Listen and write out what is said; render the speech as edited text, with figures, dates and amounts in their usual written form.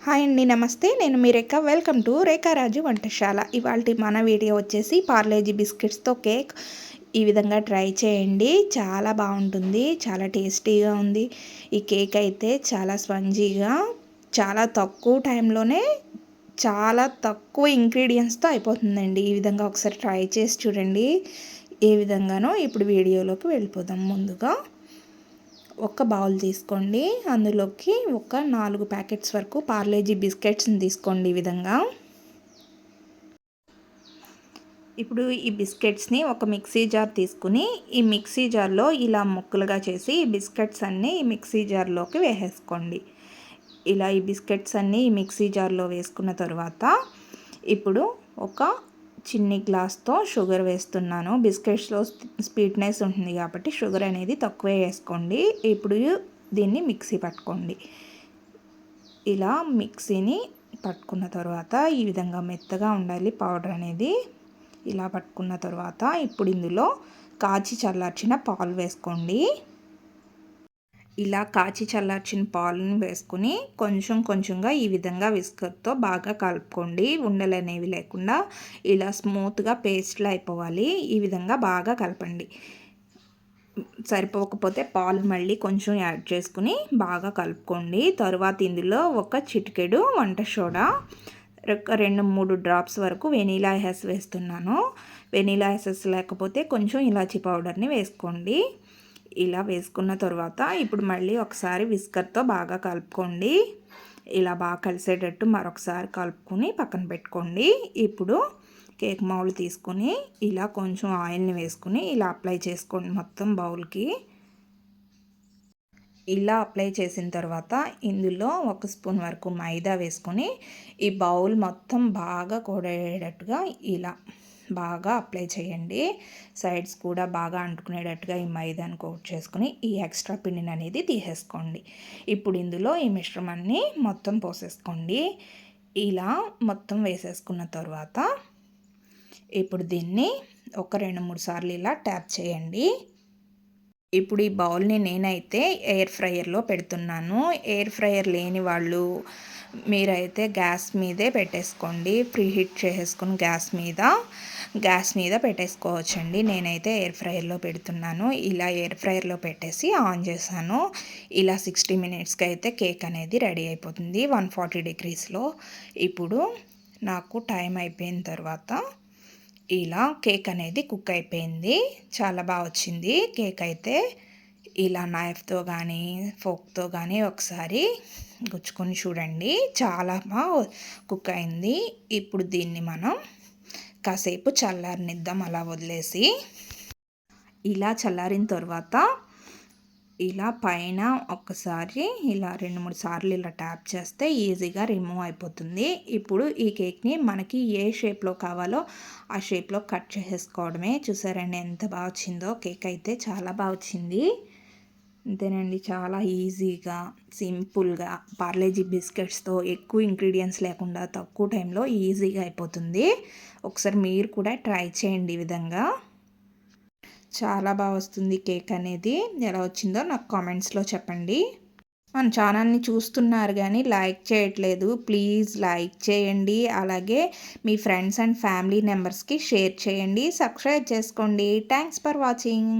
Hi అండి, నమస్తే. నేను మీ రేఖ. వెల్కమ్ టు రేఖా రాజు వంటశాల. ఇవాళ మన వీడియో వచ్చేసి పార్లేజీ బిస్కెట్స్తో కేక్. ఈ విధంగా ట్రై చేయండి, చాలా బాగుంటుంది, చాలా టేస్టీగా ఉంది. ఈ కేక్ అయితే చాలా స్పంజీగా, చాలా తక్కువ టైంలోనే చాలా తక్కువ ఇంగ్రీడియంట్స్తో అయిపోతుందండి. ఈ విధంగా ఒకసారి ట్రై చేసి చూడండి. ఏ విధంగానో ఇప్పుడు వీడియోలోకి వెళ్ళిపోదాం. ముందుగా ఒక బౌల్ తీసుకోండి, అందులోకి ఒక 4 ప్యాకెట్స్ వరకు పార్లేజీ బిస్కెట్స్ని తీసుకోండి. ఈ విధంగా ఇప్పుడు ఈ బిస్కెట్స్ని ఒక మిక్సీ జార్ తీసుకుని, ఈ మిక్సీ జార్లో ఇలా ముక్కలుగా చేసి ఈ బిస్కెట్స్ అన్నీ ఈ మిక్సీ జార్లోకి వేసేసుకోండి. ఇలా ఈ బిస్కెట్స్ అన్నీ ఈ మిక్సీ జార్లో వేసుకున్న తర్వాత ఇప్పుడు ఒక చిన్ని గ్లాస్తో షుగర్ వేస్తున్నాను. బిస్కెట్స్లో స్వీట్నెస్ ఉంటుంది కాబట్టి షుగర్ అనేది తక్కువే వేసుకోండి. ఇప్పుడు దీన్ని మిక్సీ పట్టుకోండి. ఇలా మిక్సీని పట్టుకున్న తర్వాత ఈ విధంగా మెత్తగా ఉండాలి పౌడర్ అనేది. ఇలా పట్టుకున్న తర్వాత ఇప్పుడు ఇందులో కాచి చల్లార్చిన పాలు వేసుకోండి. ఇలా కాచి చల్లార్చిన పాలను వేసుకుని కొంచెం కొంచెంగా ఈ విధంగా విస్కర్తో బాగా కలుపుకోండి. ఉండలు అనేవి లేకుండా ఇలా స్మూత్గా పేస్ట్లా అయిపోవాలి. ఈ విధంగా బాగా కలపండి. సరిపోకపోతే పాలు మళ్ళీ కొంచెం యాడ్ చేసుకుని బాగా కలుపుకోండి. తర్వాత ఇందులో ఒక చిటికెడు వంట సోడా, 2-3 డ్రాప్స్ వరకు వెనీలా ఎసెన్స్ వేస్తున్నాను. వెనీలా ఎసెన్స్ లేకపోతే కొంచెం ఇలాచీ పౌడర్ని వేసుకోండి. ఇలా వేసుకున్న తర్వాత ఇప్పుడు మళ్ళీ ఒకసారి విస్కర్తో బాగా కలుపుకోండి. ఇలా బాగా కలిసేటట్టు మరొకసారి కలుపుకొని పక్కన పెట్టుకోండి. ఇప్పుడు కేక్ మౌల్డ్ తీసుకుని ఇలా కొంచెం ఆయిల్ని వేసుకుని ఇలా అప్లై చేసుకోండి మొత్తం బౌల్కి. ఇలా అప్లై చేసిన తర్వాత ఇందులో 1 స్పూన్ వరకు మైదా వేసుకొని ఈ బౌల్ మొత్తం బాగా కోడేటట్టుగా ఇలా బాగా అప్లై చేయండి. సైడ్స్ కూడా బాగా అంటుకునేటట్టుగా ఈ మైదాను కోట్ చేసుకుని ఈ ఎక్స్ట్రా పిండిని అనేది తీసేసుకోండి. ఇప్పుడు ఇందులో ఈ మిశ్రమాన్ని మొత్తం పోసేసుకోండి. ఇలా మొత్తం వేసేసుకున్న తర్వాత ఇప్పుడు దీన్ని ఒక 2-3 సార్లు ఇలా ట్యాప్ చేయండి. ఇప్పుడు ఈ బౌల్ని నేనైతే ఎయిర్ ఫ్రైయర్లో పెడుతున్నాను. ఎయిర్ ఫ్రైయర్ లేని వాళ్ళు మీరైతే గ్యాస్ మీదే పెట్టేసుకోండి. ప్రీ హీట్ చేసేసుకొని గ్యాస్ మీద పెట్టేసుకోవచ్చండి. నేనైతే ఎయిర్ ఫ్రైయర్లో పెడుతున్నాను. ఇలా ఎయిర్ ఫ్రైయర్లో పెట్టేసి ఆన్ చేశాను. ఇలా 60 మినిట్స్కి అయితే కేక్ అనేది రెడీ అయిపోతుంది 140 డిగ్రీస్లో. ఇప్పుడు నాకు టైం అయిపోయిన తర్వాత ఇలా కేక్ అనేది కుక్ అయిపోయింది. చాలా బాగా వచ్చింది కేక్ అయితే. ఇలా నైఫ్తో కానీ ఫోక్తో కానీ ఒకసారి గుచ్చుకొని చూడండి, చాలా బాగా కుక్ అయింది. ఇప్పుడు దీన్ని మనం కాసేపు చల్లారనిద్దాం అలా వదిలేసి. ఇలా చల్లారిన తర్వాత ఇలా పైన ఒక్కసారి ఇలా 2-3 సార్లు ఇలా ట్యాప్ చేస్తే ఈజీగా రిమూవ్ అయిపోతుంది. ఇప్పుడు ఈ కేక్ని మనకి ఏ షేప్లో కావాలో ఆ షేప్లో కట్ చేసేసుకోవడమే. చూసారండి ఎంత బాగా వచ్చిందో. కేక్ అయితే చాలా బాగా వచ్చింది. అంతేనండి, చాలా ఈజీగా సింపుల్గా పార్లేజీ బిస్కెట్స్తో ఎక్కువ ఇంగ్రీడియంట్స్ లేకుండా తక్కువ టైంలో ఈజీగా అయిపోతుంది. ఒకసారి మీరు కూడా ట్రై చేయండి. ఈ విధంగా చాలా బాగా వస్తుంది కేక్ అనేది. ఎలా వచ్చిందో నాకు కామెంట్స్లో చెప్పండి. మన ఛానల్ని చూస్తున్నారు కానీ లైక్ చేయట్లేదు, ప్లీజ్ లైక్ చేయండి. అలాగే మీ ఫ్రెండ్స్ అండ్ ఫ్యామిలీ మెంబర్స్కి షేర్ చేయండి, సబ్స్క్రైబ్ చేసుకోండి. Thanks for watching.